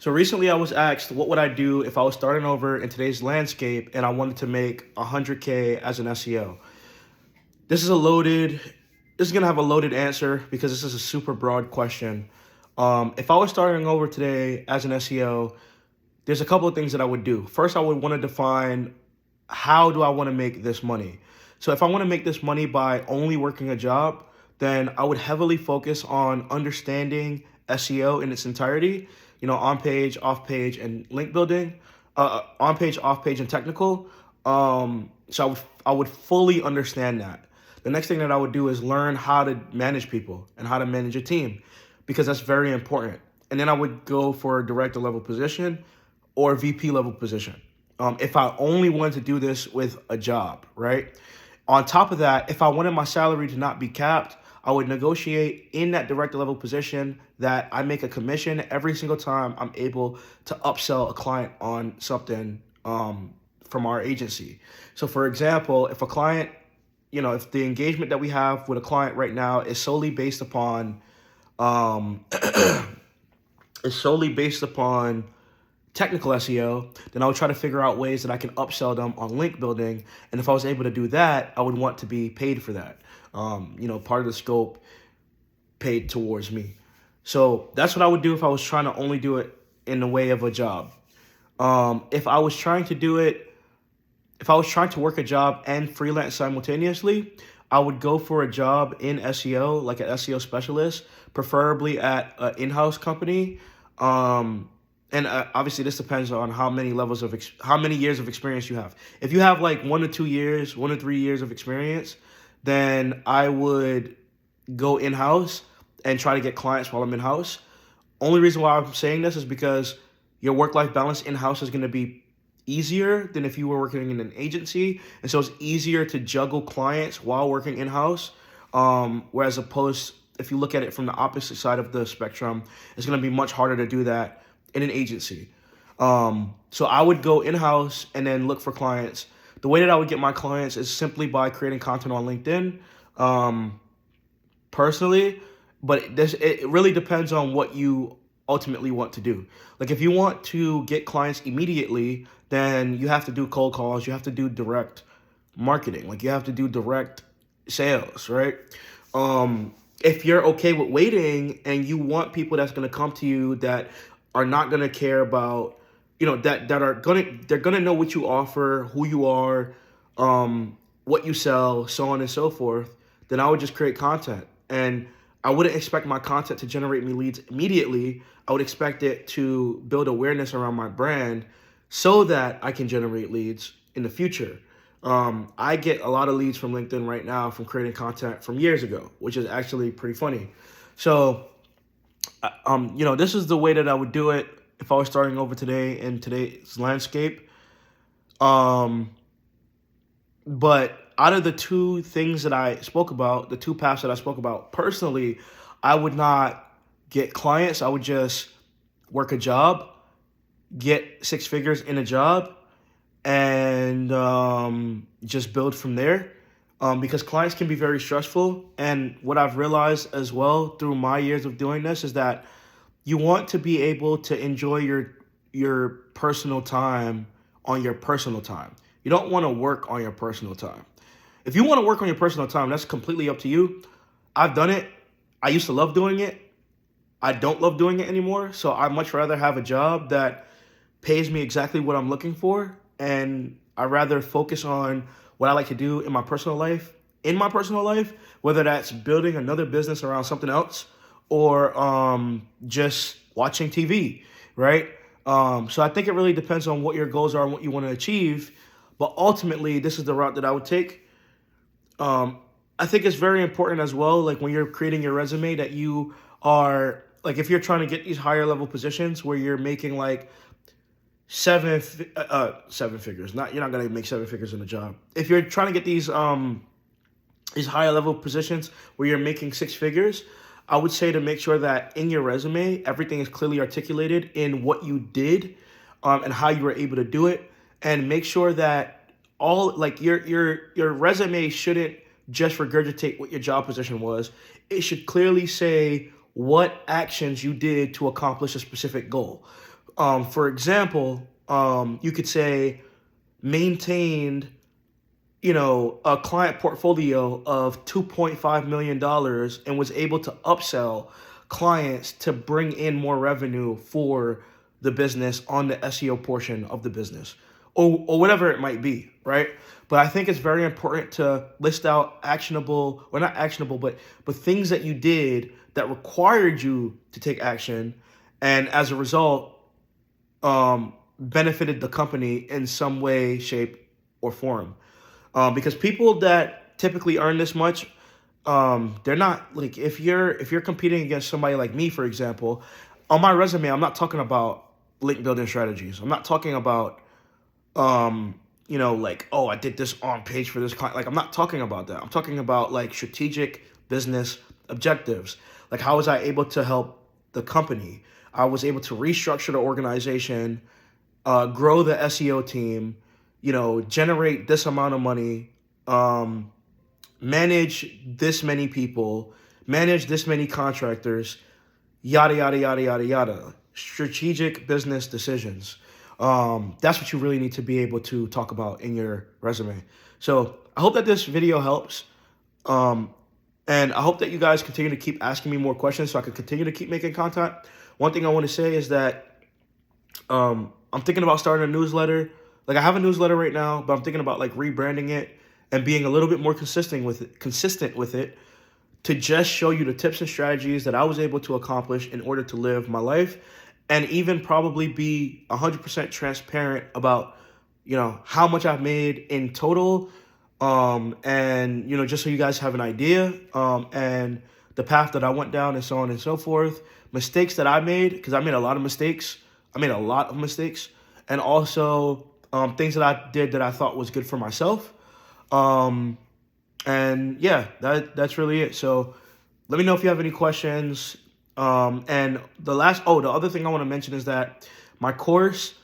So recently I was asked what would I do if I was starting over in today's landscape and I wanted to make 100K as an SEO. This is a loaded, this is going to have a loaded answer because this is a super broad question. If I was starting over today as an SEO, there's a couple of things that I would do. First, I would want to define how do I want to make this money. So if I want to make this money by only working a job, then I would heavily focus on understanding SEO in its entirety, on page, off page, and link building, on page, off page, and technical. So I would fully understand that. The next thing that I would do is learn how to manage people and how to manage a team, because that's very important. And then I would go for a director level position or VP level position. If I only wanted to do this with a job, right? On top of that, if I wanted my salary to not be capped, I would negotiate in that director level position that I make a commission every single time I'm able to upsell a client on something from our agency. So for example, if a client, if the engagement that we have with a client right now is solely based upon technical SEO, then I would try to figure out ways that I can upsell them on link building. And if I was able to do that, I would want to be paid for that. Part of the scope paid towards me. So that's what I would do if I was trying to only do it in the way of a job. If I was trying to work a job and freelance simultaneously, I would go for a job in SEO, like an SEO specialist, preferably at an in-house company. And obviously, this depends on how many years of experience you have. If you have like 1 to 3 years of experience, then I would go in-house and try to get clients while I'm in-house. Only reason why I'm saying this is because your work-life balance in-house is going to be easier than if you were working in an agency. And so it's easier to juggle clients while working in-house. Whereas opposed, if you look at it from the opposite side of the spectrum, it's going to be much harder to do that in an agency. So I would go in-house and then look for clients. The way that I would get my clients is simply by creating content on LinkedIn, personally, but it really depends on what you ultimately want to do. Like if you want to get clients immediately, then you have to do cold calls, you have to do direct marketing, like you have to do direct sales, right? If you're okay with waiting and you want people that's going to come to you that are not going to care about, they're going to know what you offer, who you are, what you sell, so on and so forth, then I would just create content. And I wouldn't expect my content to generate me leads immediately. I would expect it to build awareness around my brand so that I can generate leads in the future. I get a lot of leads from LinkedIn right now from creating content from years ago, which is actually pretty funny. So, this is the way that I would do it if I was starting over today in today's landscape. But out of the two things that I spoke about, the two paths that I spoke about, personally, I would not get clients. I would just work a job, get 6 figures in a job, and just build from there. Because clients can be very stressful. And what I've realized as well through my years of doing this is that you want to be able to enjoy your personal time on your personal time. You don't want to work on your personal time. If you want to work on your personal time, that's completely up to you. I've done it. I used to love doing it. I don't love doing it anymore. So I'd much rather have a job that pays me exactly what I'm looking for. And I'd rather focus on what I like to do in my personal life, whether that's building another business around something else or just watching TV, right? So I think it really depends on what your goals are and what you want to achieve. But ultimately, this is the route that I would take. I think it's very important as well, like when you're creating your resume, that you are, like if you're trying to get these higher level positions where you're making like seven figures. You're not gonna make 7 figures in a job. If you're trying to get these higher level positions where you're making 6 figures, I would say to make sure that in your resume everything is clearly articulated in what you did, and how you were able to do it, and make sure that all like your resume shouldn't just regurgitate what your job position was. It should clearly say what actions you did to accomplish a specific goal. For example, you could say maintained, a client portfolio of $2.5 million and was able to upsell clients to bring in more revenue for the business on the SEO portion of the business, or whatever it might be, right? But I think it's very important to list out actionable, or not actionable, but things that you did that required you to take action, and as a result, benefited the company in some way, shape, or form. Because people that typically earn this much, they're not like, if you're competing against somebody like me, for example, on my resume, I'm not talking about link building strategies. I'm not talking about like, oh, I did this on page for this client. Like, I'm not talking about that. I'm talking about like strategic business objectives. Like, how was I able to help the company? I was able to restructure the organization, grow the SEO team, generate this amount of money, manage this many people, manage this many contractors, yada, yada, yada, yada, yada. Strategic business decisions. That's what you really need to be able to talk about in your resume. So I hope that this video helps. And I hope that you guys continue to keep asking me more questions so I can continue to keep making content. One thing I want to say is that I'm thinking about starting a newsletter. Like, I have a newsletter right now, but I'm thinking about like rebranding it and being a little bit more consistent with it to just show you the tips and strategies that I was able to accomplish in order to live my life, and even probably be 100% transparent about, how much I've made in total, and, just so you guys have an idea, and the path that I went down, and so on and so forth, mistakes that I made, because I made a lot of mistakes. And also things that I did that I thought was good for myself. And yeah, that's really it. So let me know if you have any questions. And the other thing I want to mention is that my course,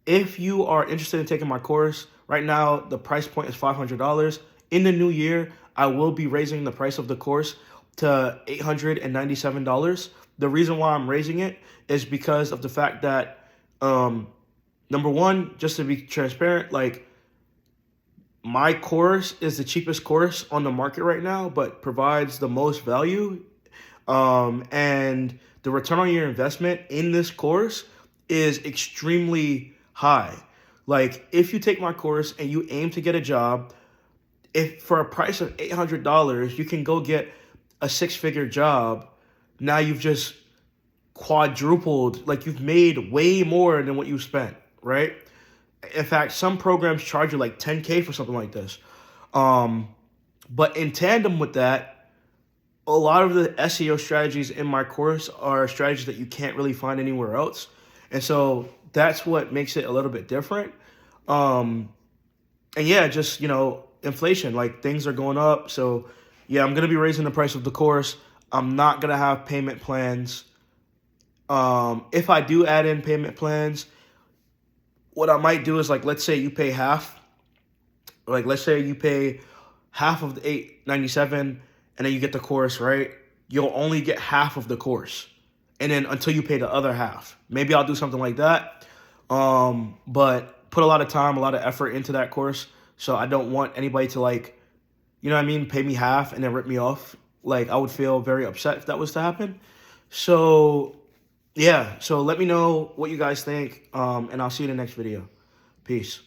if you are interested in taking my course, right now the price point is $500. In the new year, I will be raising the price of the course to $897. The reason why I'm raising it is because of the fact that, number one, just to be transparent, like, my course is the cheapest course on the market right now, but provides the most value. And the return on your investment in this course is extremely high. Like, if you take my course and you aim to get a job, if for a price of $800, you can go get a six-figure job, now you've just quadrupled, like, you've made way more than what you spent, right? In fact, some programs charge you like $10K for something like this. But in tandem with that, a lot of the SEO strategies in my course are strategies that you can't really find anywhere else. And so that's what makes it a little bit different. And yeah, just, inflation, like, things are going up. So yeah, I'm going to be raising the price of the course. I'm not going to have payment plans. If I do add in payment plans, what I might do is, like, let's say you pay half. Like, let's say you pay half of the $897 and then you get the course, right? You'll only get half of the course. And then until you pay the other half. Maybe I'll do something like that. But put a lot of time, a lot of effort into that course. So I don't want anybody to, like, pay me half and then rip me off. Like, I would feel very upset if that was to happen. So yeah, so let me know what you guys think, and I'll see you in the next video. Peace.